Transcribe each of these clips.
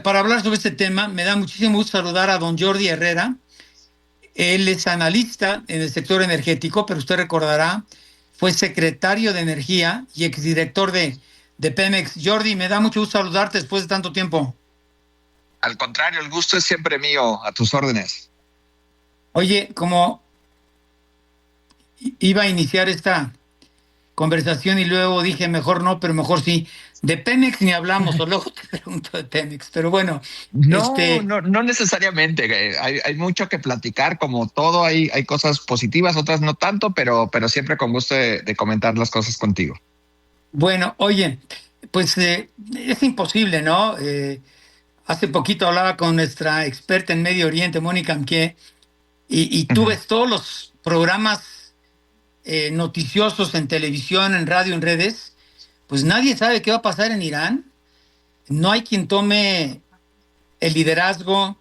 para hablar sobre este tema, me da muchísimo gusto saludar a don Jordi Herrera. Él es analista en el sector energético, pero usted recordará, fue secretario de Energía y exdirector de Pemex. Jordi, me da mucho gusto saludarte después de tanto tiempo. Al contrario, el gusto es siempre mío, a tus órdenes. Oye, como iba a iniciar esta conversación y luego dije, mejor no, pero mejor sí. De Pemex ni hablamos, o luego te pregunto de Pemex, pero bueno, No, no, no necesariamente. Hay mucho que platicar, como todo, hay cosas positivas, otras no tanto, pero siempre con gusto de comentar las cosas contigo. bueno, oye, pues es imposible, ¿no? Hace poquito hablaba con nuestra experta en Medio Oriente, Mónica Amquié, y tú Ujú. ves todos los programas noticiosos en televisión, en radio, en redes, pues nadie sabe qué va a pasar en Irán. No hay quien tome el liderazgo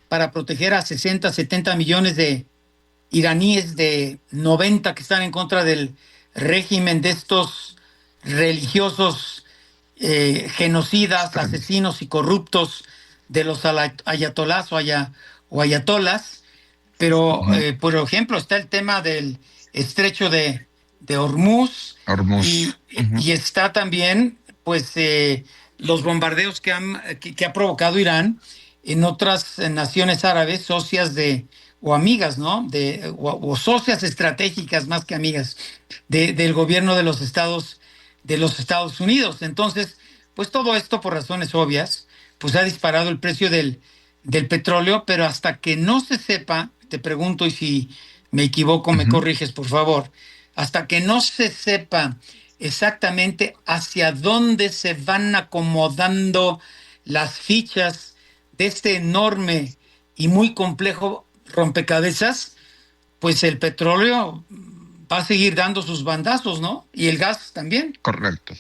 para proteger a 60, 70 millones de iraníes de 90 que están en contra del régimen de estos religiosos genocidas, Extraños. asesinos y corruptos de los ayatolás o ayatolas. Pero, Ujú. por ejemplo, está el tema del estrecho de Hormuz Hormuz. y está también, pues, los bombardeos que ha provocado Irán en otras naciones árabes, socias o amigas, ¿no? O socias estratégicas más que amigas del gobierno de los Estados Unidos. Entonces, pues todo esto por razones obvias, pues ha disparado el precio del petróleo, pero hasta que no se sepa, te pregunto y si me equivoco me Ujú. corriges por favor, hasta que no se sepa exactamente hacia dónde se van acomodando las fichas de este enorme y muy complejo rompecabezas, pues el petróleo va a seguir dando sus bandazos, ¿no? Y el gas también. Correcto.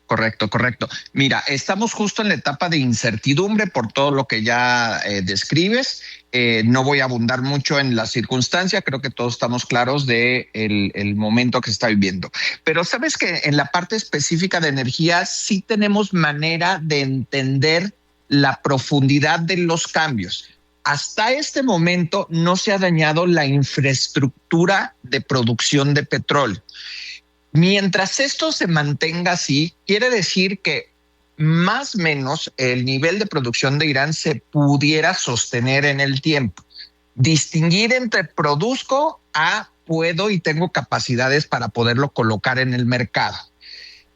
Correcto, correcto. Mira, estamos justo en la etapa de incertidumbre por todo lo que ya describes. No voy a abundar mucho en la circunstancia, creo que todos estamos claros de el momento que se está viviendo. Pero sabes que en la parte específica de energía sí tenemos manera de entender la profundidad de los cambios. Hasta este momento no se ha dañado la infraestructura de producción de petróleo. Mientras esto se mantenga así, quiere decir que más o menos el nivel de producción de Irán se pudiera sostener en el tiempo. Distinguir entre produzco a puedo y tengo capacidades para poderlo colocar en el mercado.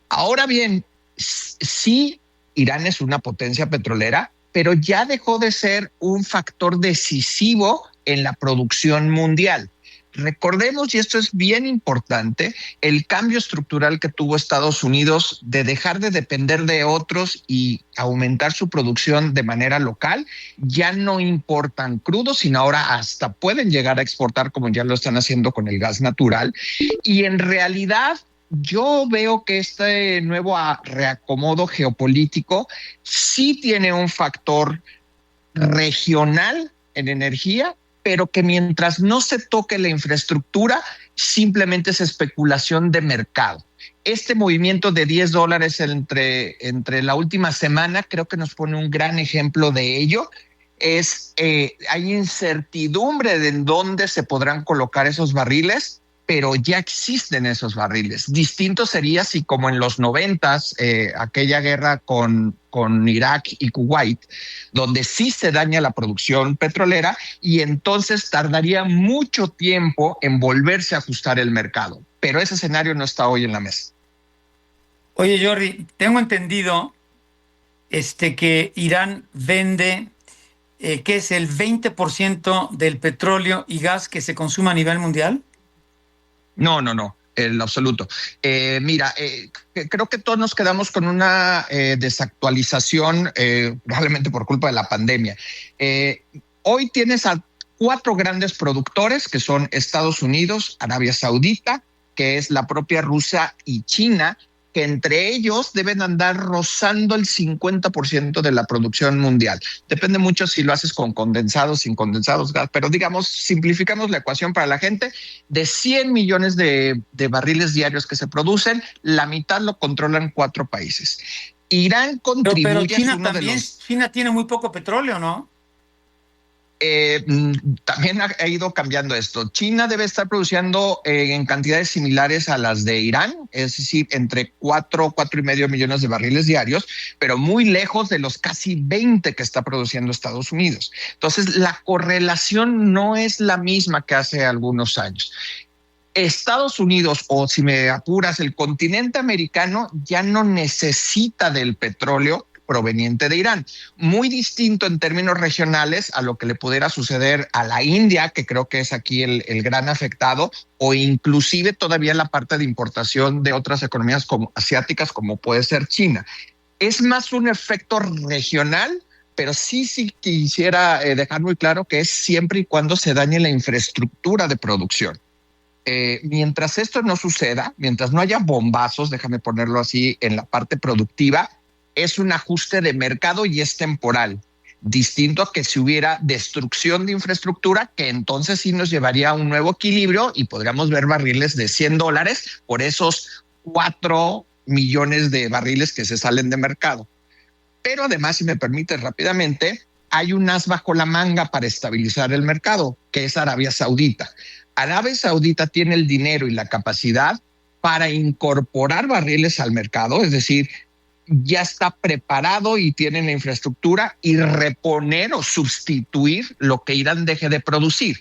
Ahora bien, sí, Irán es una potencia petrolera, pero ya dejó de ser un factor decisivo en la producción mundial. Recordemos, y esto es bien importante, el cambio estructural que tuvo Estados Unidos de dejar de depender de otros y aumentar su producción de manera local. Ya no importan crudos, sino ahora hasta pueden llegar a exportar, como ya lo están haciendo con el gas natural. Y en realidad yo veo que este nuevo reacomodo geopolítico sí tiene un factor regional en energía, pero que mientras no se toque la infraestructura, simplemente es especulación de mercado. Este movimiento de $10 entre la última semana creo que nos pone un gran ejemplo de ello. Hay incertidumbre de en dónde se podrán colocar esos barriles, pero ya existen esos barriles. Distinto sería si, como en los 90s, aquella guerra con Irak y Kuwait, donde sí se daña la producción petrolera y entonces tardaría mucho tiempo en volverse a ajustar el mercado. Pero ese escenario no está hoy en la mesa. Oye, Jordi, tengo entendido que Irán vende, ¿qué es el 20% del petróleo y gas que se consume a nivel mundial? No, no, no, en absoluto. Mira, creo que todos nos quedamos con una desactualización, probablemente por culpa de la pandemia. Hoy tienes a 4 grandes productores que son Estados Unidos, Arabia Saudita, que es la propia Rusia y China, que entre ellos deben andar rozando el 50% de la producción mundial. Depende mucho si lo haces con condensados, sin condensados, gas, pero digamos, simplificamos la ecuación para la gente, de 100 millones de barriles diarios que se producen, la mitad lo controlan 4 países. Irán Pero contribuye, es China uno de también, los... China tiene muy poco petróleo, ¿no? También ha ido cambiando esto. China debe estar produciendo en cantidades similares a las de Irán, es decir, entre 4,5 millones de barriles diarios, pero muy lejos de los casi 20 que está produciendo Estados Unidos. Entonces, la correlación no es la misma que hace algunos años. Estados Unidos, o si me apuras, el continente americano ya no necesita del petróleo proveniente de Irán. Muy distinto en términos regionales a lo que le pudiera suceder a la India, que creo que es aquí el gran afectado, o inclusive todavía la parte de importación de otras economías como asiáticas, como puede ser China. Es más un efecto regional, pero sí quisiera dejar muy claro que es siempre y cuando se dañe la infraestructura de producción. Mientras esto no suceda, mientras no haya bombazos, déjame ponerlo así, en la parte productiva, es un ajuste de mercado y es temporal, distinto a que si hubiera destrucción de infraestructura, que entonces sí nos llevaría a un nuevo equilibrio y podríamos ver barriles de $100 por esos 4 millones de barriles que se salen de mercado. Pero además, si me permite rápidamente, hay un as bajo la manga para estabilizar el mercado, que es Arabia Saudita. Arabia Saudita tiene el dinero y la capacidad para incorporar barriles al mercado, es decir, ya está preparado y tiene la infraestructura y reponer o sustituir lo que Irán deje de producir.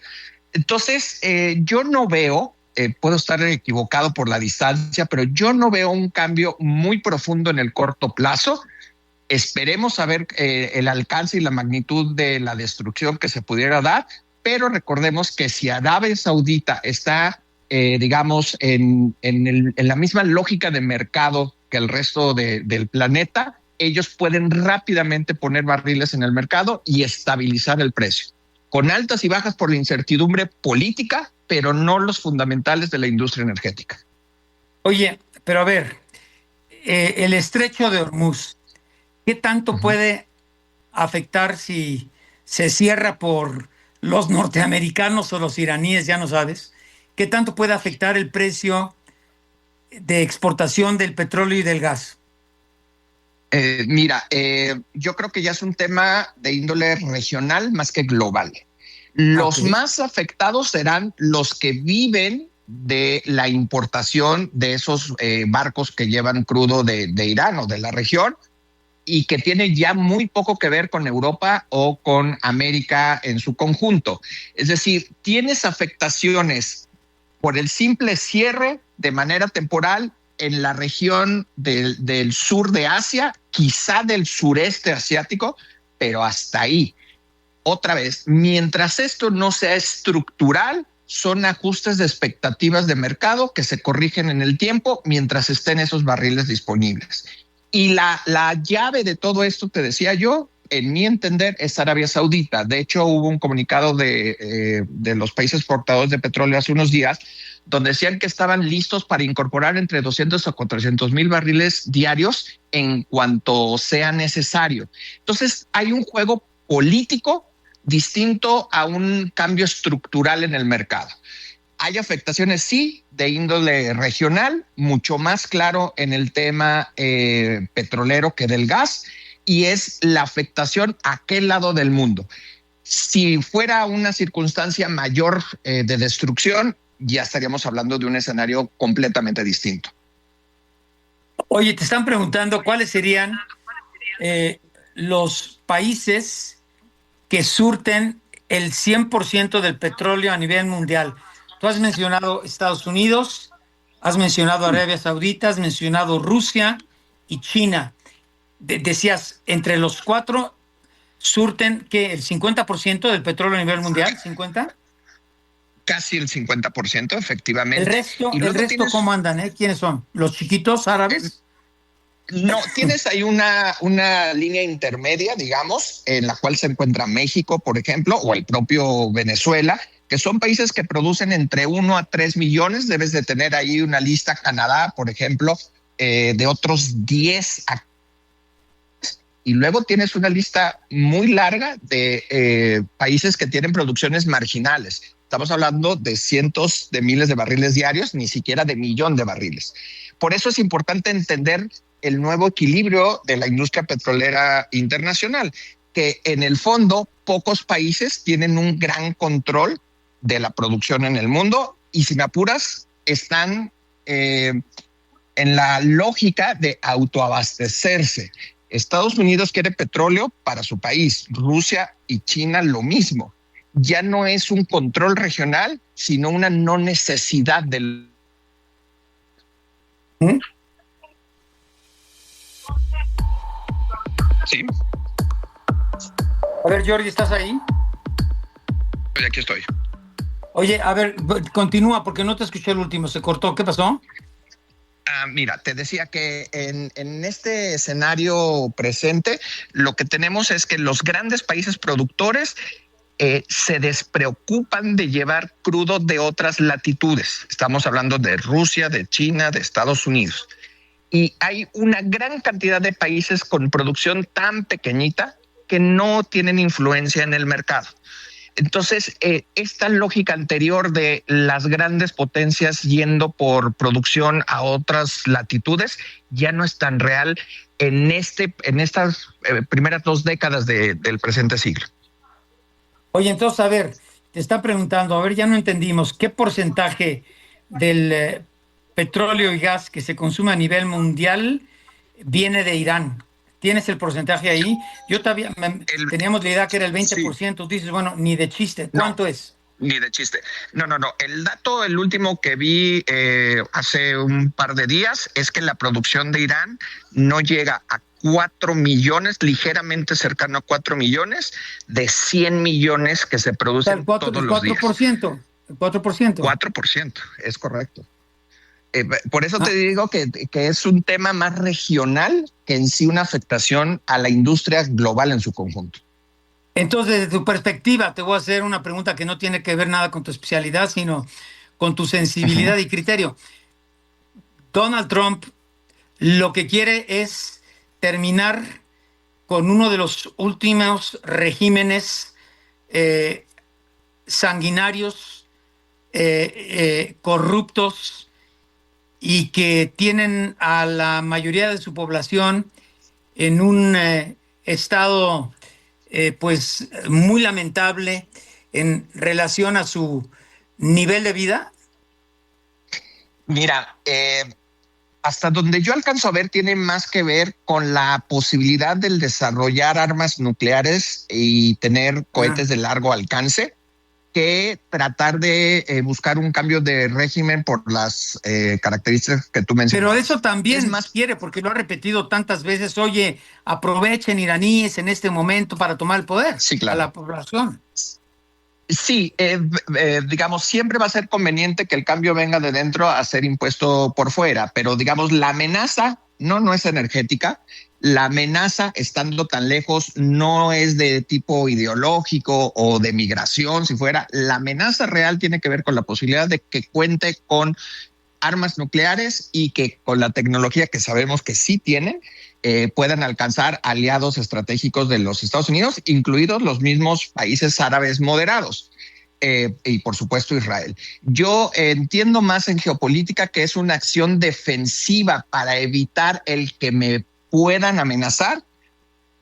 Entonces, yo no veo, puedo estar equivocado por la distancia, pero yo no veo un cambio muy profundo en el corto plazo. Esperemos saber el alcance y la magnitud de la destrucción que se pudiera dar, pero recordemos que si Arabia Saudita está, digamos, en la misma lógica de mercado que el resto del planeta, ellos pueden rápidamente poner barriles en el mercado y estabilizar el precio, con altas y bajas por la incertidumbre política, pero no los fundamentales de la industria energética. Oye, pero a ver, el estrecho de Hormuz, ¿qué tanto puede afectar si se cierra por los norteamericanos o los iraníes, ya no sabes? ¿Qué tanto puede afectar el precio de exportación del petróleo y del gas? Mira, yo creo que ya es un tema de índole regional más que global. Los más afectados serán los que viven de la importación de esos barcos que llevan crudo de Irán o de la región, y que tiene ya muy poco que ver con Europa o con América en su conjunto. Es decir, tienes afectaciones por el simple cierre de manera temporal en la región del sur de Asia, quizá del sureste asiático, pero hasta ahí. Otra vez, mientras esto no sea estructural, son ajustes de expectativas de mercado que se corrigen en el tiempo mientras estén esos barriles disponibles. Y la llave de todo esto, te decía yo, en mi entender, es Arabia Saudita. De hecho, hubo un comunicado de los países exportadores de petróleo hace unos días, donde decían que estaban listos para incorporar entre 200 a 400 mil barriles diarios en cuanto sea necesario. Entonces, hay un juego político distinto a un cambio estructural en el mercado. Hay afectaciones, sí, de índole regional, mucho más claro en el tema petrolero que del gas, y es la afectación a qué lado del mundo. Si fuera una circunstancia mayor de destrucción, ya estaríamos hablando de un escenario completamente distinto. Oye, te están preguntando cuáles serían los países que surten el 100% del petróleo a nivel mundial. Tú has mencionado Estados Unidos, has mencionado Arabia Saudita, has mencionado Rusia y China. Decías, entre los cuatro surten que el 50% del petróleo a nivel mundial, ¿50? Casi el 50%, efectivamente. El resto ¿cómo andan? ¿Quiénes son? ¿Los chiquitos árabes? No, tienes ahí una línea intermedia, digamos, en la cual se encuentra México, por ejemplo, o el propio Venezuela, que son países que producen entre 1 a 3 millones. Debes de tener ahí una lista, Canadá, por ejemplo, de otros 10. Y luego tienes una lista muy larga de países que tienen producciones marginales. Estamos hablando de cientos de miles de barriles diarios, ni siquiera de millón de barriles. Por eso es importante entender el nuevo equilibrio de la industria petrolera internacional, que en el fondo pocos países tienen un gran control de la producción en el mundo y, si me apuras, están en la lógica de autoabastecerse. Estados Unidos quiere petróleo para su país, Rusia y China lo mismo. Ya no es un control regional, sino una no necesidad del... ¿Mm? Sí. A ver, Jordi, ¿estás ahí? Oye, aquí estoy. Oye, a ver, continúa porque no te escuché el último, se cortó, ¿qué pasó? Mira, te decía que en este escenario presente lo que tenemos es que los grandes países productores se despreocupan de llevar crudo de otras latitudes. Estamos hablando de Rusia, de China, de Estados Unidos. Y hay una gran cantidad de países con producción tan pequeñita que no tienen influencia en el mercado. Entonces, esta lógica anterior de las grandes potencias yendo por producción a otras latitudes ya no es tan real en estas primeras 2 décadas del presente siglo. Oye, entonces, a ver, te está preguntando, a ver, ya no entendimos, ¿qué porcentaje del petróleo y gas que se consume a nivel mundial viene de Irán? ¿Tienes el porcentaje ahí? Yo todavía teníamos la idea que era el Sí. 20%. Dices, bueno, ni de chiste. ¿Cuánto No, es? ni de chiste. No. El dato, el último que vi hace un par de días, es que la producción de Irán no llega a 4 millones, ligeramente cercano a 4 millones, de 100 millones que se O sea, producen todos los días. 4%. El 4%. 4%, es correcto. Por eso te Ah, digo que es un tema más regional que en sí una afectación a la industria global en su conjunto. entonces, desde tu perspectiva, te voy a hacer una pregunta que no tiene que ver nada con tu especialidad, sino con tu Uh-huh. sensibilidad y criterio. Donald Trump lo que quiere es terminar con uno de los últimos regímenes eh, sanguinarios, corruptos y que tienen a la mayoría de su población en un estado pues muy lamentable en relación a su nivel de vida. Mira, hasta donde yo alcanzo a ver, tiene más que ver con la posibilidad del desarrollar armas nucleares y tener Ah, cohetes de largo alcance, que tratar de buscar un cambio de régimen por las características que tú pero eso mencionabas. Es también más, quiere, porque lo ha repetido tantas veces, oye, aprovechen iraníes en este momento para tomar el poder sí, a claro. la población. Sí, digamos, siempre va a ser conveniente que el cambio venga de dentro a ser impuesto por fuera, pero digamos, la amenaza no es energética. La amenaza, estando tan lejos, no es de tipo ideológico o de migración, si fuera. La amenaza real tiene que ver con la posibilidad de que cuente con armas nucleares y que con la tecnología que sabemos que sí tienen, puedan alcanzar aliados estratégicos de los Estados Unidos, incluidos los mismos países árabes moderados. Y por supuesto Israel. Yo entiendo más en geopolítica que es una acción defensiva para evitar el que me puedan amenazar,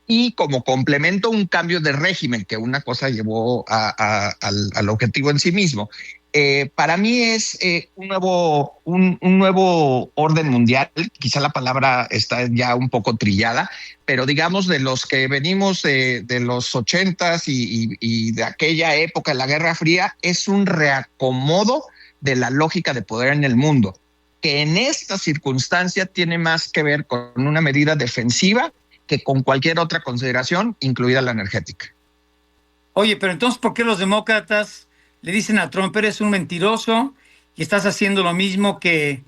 y como complemento un cambio de régimen, que una cosa llevó al objetivo en sí mismo. Para mí es un nuevo orden mundial. Quizá la palabra está ya un poco trillada, pero digamos, de los que venimos de los 80s y de aquella época de la Guerra Fría, es un reacomodo de la lógica de poder en el mundo, que en esta circunstancia tiene más que ver con una medida defensiva que con cualquier otra consideración, incluida la energética. Oye, pero entonces, ¿por qué los demócratas le dicen a Trump, eres un mentiroso y estás haciendo lo mismo que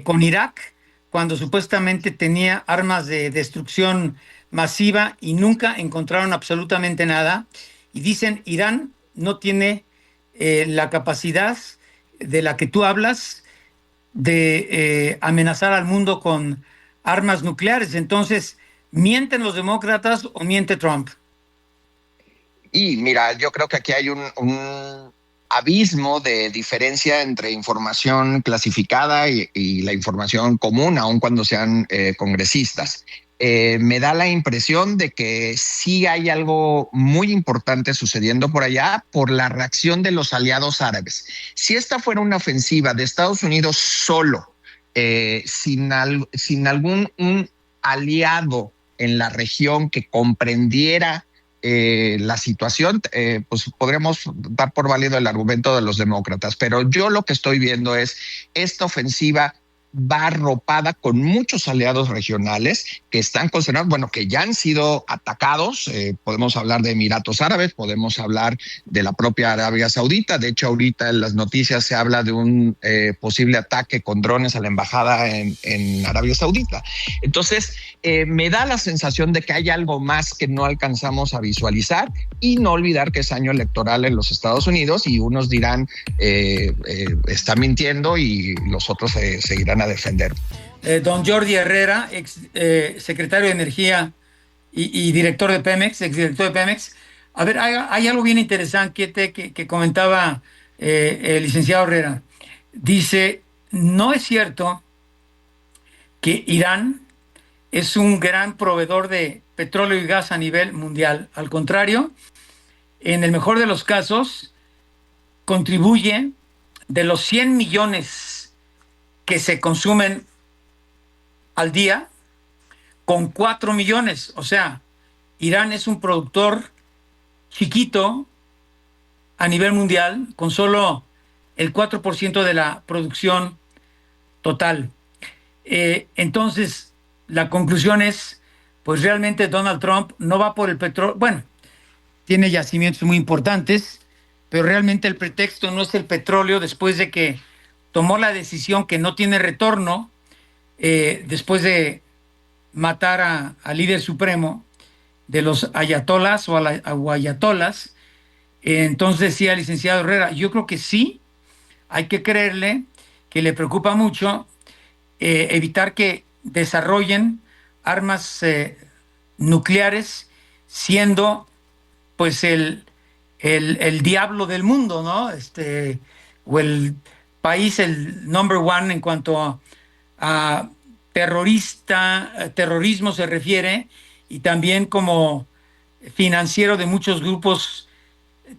con Irak, cuando supuestamente tenía armas de destrucción masiva y nunca encontraron absolutamente nada? Y dicen, Irán no tiene la capacidad de la que tú hablas de amenazar al mundo con armas nucleares. Entonces, ¿mienten los demócratas o miente Trump? Y mira, yo creo que aquí hay abismo de diferencia entre información clasificada y la información común, aun cuando sean congresistas. Me da la impresión de que sí hay algo muy importante sucediendo por allá por la reacción de los aliados árabes. Si esta fuera una ofensiva de Estados Unidos solo, sin algún un aliado en la región que comprendiera la situación, pues podríamos dar por válido el argumento de los demócratas. Pero yo lo que estoy viendo es esta ofensiva va arropada con muchos aliados regionales que están considerados, bueno, que ya han sido atacados. Podemos hablar de Emiratos Árabes, podemos hablar de la propia Arabia Saudita. De hecho, ahorita en las noticias se habla de un posible ataque con drones a la embajada en Arabia Saudita. Entonces, me da la sensación de que hay algo más que no alcanzamos a visualizar, y no olvidar que es año electoral en los Estados Unidos y unos dirán está mintiendo y los otros se irán a defender. Don Jordi Herrera, ex secretario de Energía y director de Pemex, exdirector de Pemex. A ver, hay algo bien interesante que comentaba el licenciado Herrera. Dice, no es cierto que Irán es un gran proveedor de petróleo y gas a nivel mundial. Al contrario, en el mejor de los casos, contribuye de los 100 millones que se consumen al día, con 4 millones. O sea, Irán es un productor chiquito a nivel mundial, con solo el 4% de la producción total. Entonces, la conclusión es, pues realmente Donald Trump no va por el petróleo. Bueno, tiene yacimientos muy importantes, pero realmente el pretexto no es el petróleo, después de que tomó la decisión que no tiene retorno, después de matar al líder supremo de los ayatolas o ayatolas. Entonces, sí, al licenciado Herrera, yo creo que sí, hay que creerle que le preocupa mucho evitar que desarrollen armas nucleares, siendo pues el diablo del mundo, ¿no? O el país, el number one en cuanto a terrorismo se refiere, y también como financiero de muchos grupos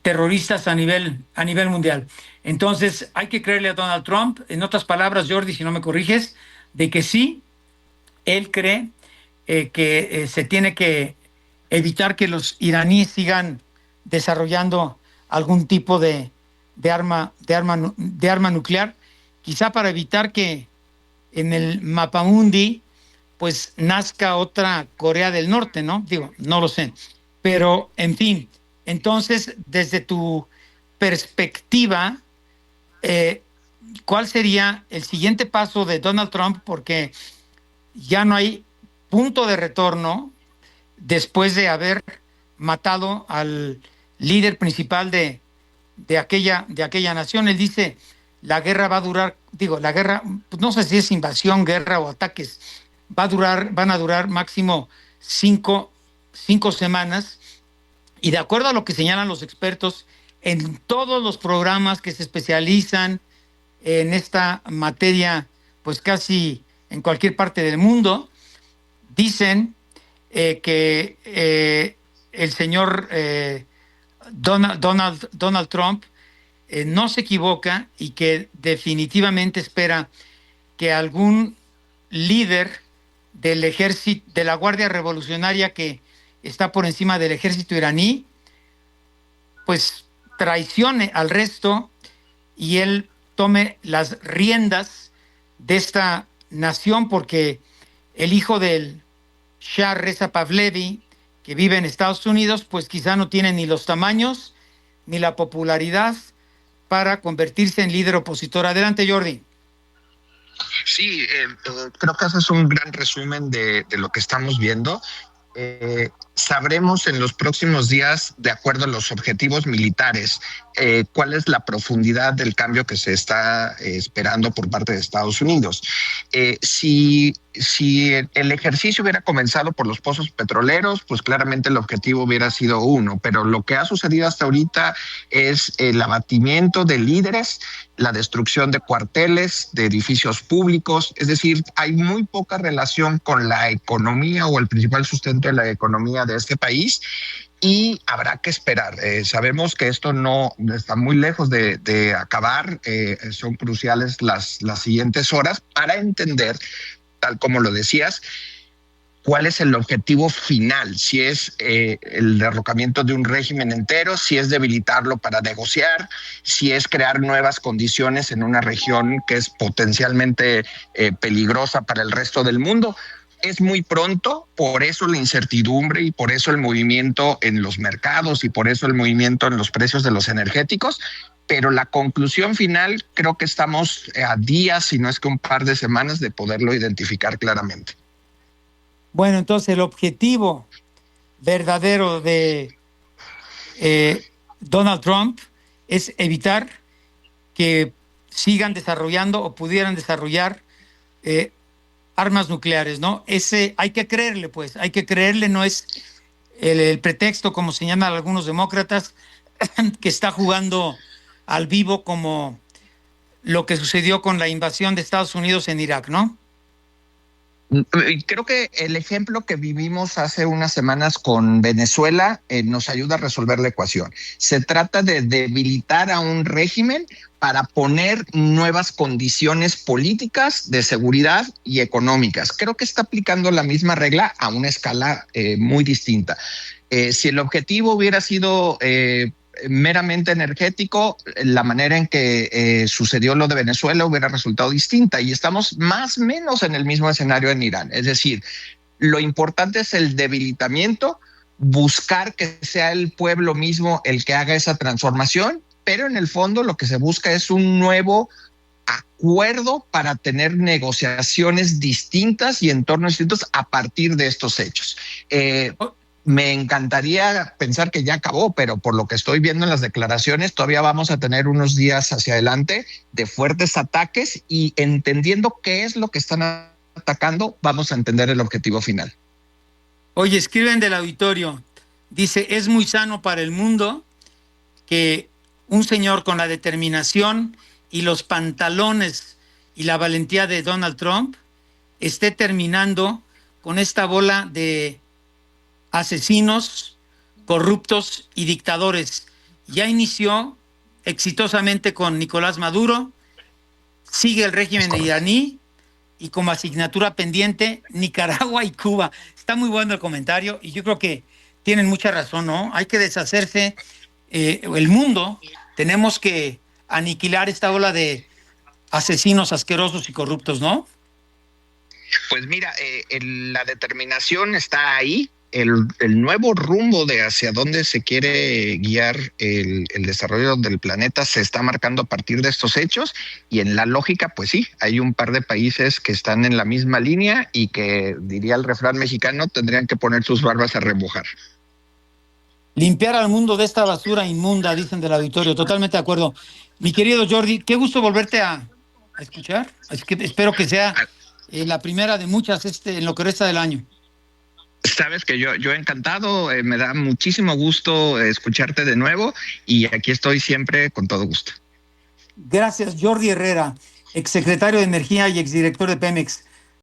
terroristas a nivel mundial. Entonces, hay que creerle a Donald Trump. En otras palabras, Jordi, si no me corriges, de que sí, él cree que se tiene que evitar que los iraníes sigan desarrollando algún tipo de arma nuclear, quizá para evitar que en el mapamundi pues nazca otra Corea del Norte, ¿no? Digo, no lo sé. Pero, en fin, entonces, desde tu perspectiva, ¿cuál sería el siguiente paso de Donald Trump? Porque ya no hay punto de retorno después de haber matado al líder principal de aquella nación. Él dice, la guerra va a durar, la guerra, pues no sé si es invasión, guerra o ataques, van a durar máximo cinco semanas, y de acuerdo a lo que señalan los expertos, en todos los programas que se especializan en esta materia, pues casi en cualquier parte del mundo, dicen que el señor Donald Trump no se equivoca, y que definitivamente espera que algún líder del ejército, de la Guardia Revolucionaria que está por encima del ejército iraní, pues traicione al resto y él tome las riendas de esta nación, porque el hijo del Shah Reza Pahlavi, que vive en Estados Unidos, pues quizá no tiene ni los tamaños ni la popularidad para convertirse en líder opositor. Adelante, Jordi. Sí, creo que ese es un gran resumen de lo que estamos viendo. Sabremos en los próximos días, de acuerdo a los objetivos militares, cuál es la profundidad del cambio que se está esperando por parte de Estados Unidos. Si si el ejercicio hubiera comenzado por los pozos petroleros, pues claramente el objetivo hubiera sido uno, pero lo que ha sucedido hasta ahorita es el abatimiento de líderes, la destrucción de cuarteles, de edificios públicos, es decir, hay muy poca relación con la economía o el principal sustento de la economía de este país. Y habrá que esperar. Sabemos que esto no está muy lejos de acabar. Son cruciales las siguientes horas para entender, tal como lo decías, cuál es el objetivo final, si es el derrocamiento de un régimen entero, si es debilitarlo para negociar, si es crear nuevas condiciones en una región que es potencialmente peligrosa para el resto del mundo. Es muy pronto, por eso la incertidumbre y por eso el movimiento en los mercados y por eso el movimiento en los precios de los energéticos, pero la conclusión final creo que estamos a días, si no es que un par de semanas, de poderlo identificar claramente. Bueno, entonces el objetivo verdadero de Donald Trump es evitar que sigan desarrollando o pudieran desarrollar armas nucleares, ¿no? Ese hay que creerle, pues, hay que creerle, no es el pretexto, como señalan algunos demócratas, que está jugando al vivo como lo que sucedió con la invasión de Estados Unidos en Irak, ¿no? Creo que el ejemplo que vivimos hace unas semanas con Venezuela nos ayuda a resolver la ecuación. Se trata de debilitar a un régimen para poner nuevas condiciones políticas, de seguridad y económicas. Creo que está aplicando la misma regla a una escala muy distinta. Si el objetivo hubiera sido meramente energético, la manera en que sucedió lo de Venezuela hubiera resultado distinta y estamos más o menos en el mismo escenario en Irán. Es decir, lo importante es el debilitamiento, buscar que sea el pueblo mismo el que haga esa transformación, pero en el fondo lo que se busca es un nuevo acuerdo para tener negociaciones distintas y entornos distintos a partir de estos hechos. Me encantaría pensar que ya acabó, pero por lo que estoy viendo en las declaraciones, todavía vamos a tener unos días hacia adelante de fuertes ataques y entendiendo qué es lo que están atacando, vamos a entender el objetivo final. Oye, escriben del auditorio, dice, es muy sano para el mundo que un señor con la determinación y los pantalones y la valentía de Donald Trump esté terminando con esta bola de asesinos, corruptos y dictadores. Ya inició exitosamente con Nicolás Maduro, sigue el régimen iraní y como asignatura pendiente Nicaragua y Cuba. Está muy bueno el comentario y yo creo que tienen mucha razón, ¿no? Hay que deshacerse, el mundo, tenemos que aniquilar esta ola de asesinos asquerosos y corruptos, ¿no? Pues mira, la determinación está ahí. El nuevo rumbo de hacia dónde se quiere guiar el desarrollo del planeta se está marcando a partir de estos hechos y en la lógica, pues sí, hay un par de países que están en la misma línea y que, diría el refrán mexicano, tendrían que poner sus barbas a remojar. Limpiar al mundo de esta basura inmunda, dicen del auditorio. Totalmente de acuerdo. Mi querido Jordi, qué gusto volverte a escuchar. Así que espero que sea la primera de muchas en lo que resta del año. Sabes que yo encantado, me da muchísimo gusto escucharte de nuevo y aquí estoy siempre con todo gusto. Gracias, Jordi Herrera, exsecretario de Energía y exdirector de Pemex.